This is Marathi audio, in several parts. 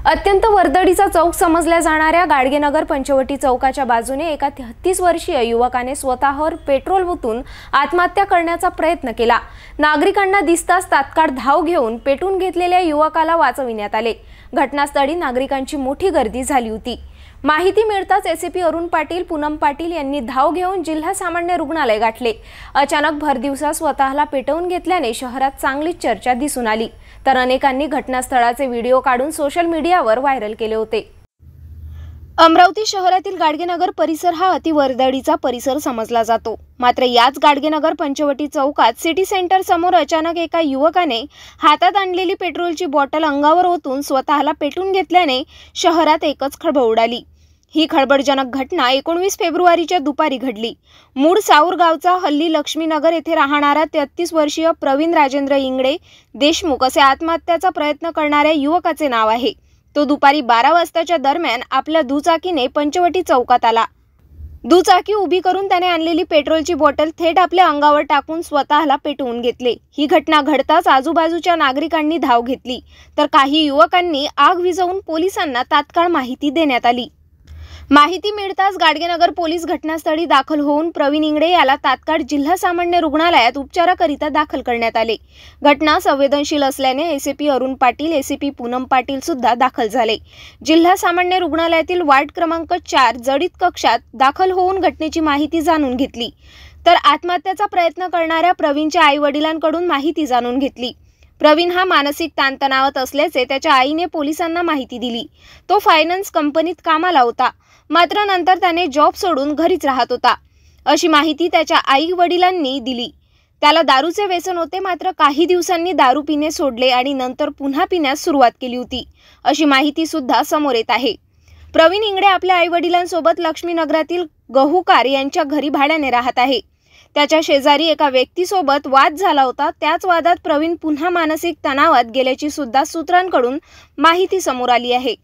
अत्यंत वर्दळीचा चौक समजल्या जाणाऱ्या गाडगेनगर पंचवटी चौकाच्या बाजूने एका 33 वर्षीय युवकाने स्वतःवर पेट्रोल ओतून आत्महत्या करण्याचा प्रयत्न केला। नागरिकांना दिसताच तात्काळ धाव घेऊन पेटून घेतलेल्या युवकाला वाचविण्यात आले। घटनास्थळी नागरिकांची मोठी गर्दी झाली होती। माहिती मिळताच एसीपी अरुण पाटील, पूनम पाटील यांनी धाव घेऊन जिल्हा सामान्य रुग्णालय गाठले। अचानक भरदिवसा स्वतःला पेटवून घेतल्याने शहरात चांगलीच चर्चा दिसून आली, तर अनेकांनी घटनास्थळाचे व्हिडिओ काढून सोशल मीडियावर व्हायरल केले होते। अमरावती शहरातील गाडगेनगर परिसर हा अतिवर्दळीचा परिसर समजला जातो। मात्र याच गाडगेनगर पंचवटी चौकात सिटी सेंटर समोर अचानक एका युवकाने हातात आणलेली पेट्रोलची बॉटल अंगावर ओतून स्वतःला पेटून घेतल्याने शहरात एकच खळबळ उडाली। ही खळबळजनक घटना 19 फेब्रुवारीच्या दुपारी घडली। मूळ साऊर गावचा, हल्ली लक्ष्मीनगर येथे राहणारा 33 वर्षीय प्रवीण राजेंद्र इंगडे देशमुख असे आत्महत्याचा प्रयत्न करणाऱ्या युवकाचे नाव आहे। तो दुपारी 12 वाजताच्या दरम्यान आपल्या दुचाकीने पंचवटी चौकात आला। दुचाकी उभी करून त्याने आणलेली पेट्रोलची बॉटल थेट आपल्या अंगावर टाकून स्वतःला पेटवून घेतले। ही घटना घडताच आजूबाजूच्या नागरिकांनी धाव घेतली, तर काही युवकांनी आग विझवून पोलिसांना तात्काळ माहिती देण्यात आली। माहिती मिळताच गाडगेनगर पोलीस घटनास्थळी दाखल होऊन प्रवीण इंगडे याला तात्काळ जिल्हा सामान्य रुग्णालयात उपचाराकरिता दाखल करण्यात आले। घटना संवेदनशील असल्याने एसीपी अरुण पाटील, एसीपी पूनम पाटील सुद्धा दाखल झाले। जिल्हा सामान्य रुग्णालयातील वार्ड क्रमांक 4 जडित कक्षात दाखल होऊन घटनेची माहिती जाणून घेतली, तर आत्महत्याचा प्रयत्न करणाऱ्या प्रवीणच्या आई-वडिलांकडून माहिती जाणून घेतली। प्रवीण हा मानसिक ताणतणावात असल्याचे त्याच्या आईने पोलिसांना माहिती दिली। तो फायनान्स कंपनीत कामाला होता, मात्र नंतर त्याने जॉब सोडून घरीच राहत होता, अशी माहिती त्याच्या आई-वडिलांनी दिली। त्याला दारूचे व्यसन होते, मात्र काही दिवसांनी दारू पिणे सोडले आणि नंतर पुन्हा पिण्यास सुरुवात केली होती, अशी माहिती सुद्धा समोर येत आहे। प्रवीण इंगडे आपल्या आई-वडिलांसोबत लक्ष्मीनगरातील गहुकार यांच्या घरी भाड्याने राहत आहे। त्याच्या शेजारी एका व्यक्तीसोबत वाद झाला होता। त्याच वादात प्रवीण पुन्हा मानसिक तणावात गेल्याची सुद्धा सूत्रांकडून माहिती समोर आली आहे।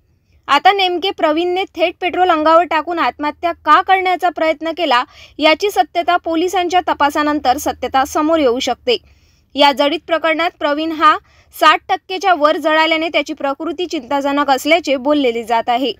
आता नेमके प्रवीणने थेट पेट्रोल अंगावर टाकून आत्महत्या का करण्याचा प्रयत्न केला, याची सत्यता पोलिसांच्या तपासानंतर सत्यता समोर येऊ शकते। या जडित प्रकरणात प्रवीण हा 60% वर जळाल्याने त्याची प्रकृती चिंताजनक असल्याचे बोलले जात आहे।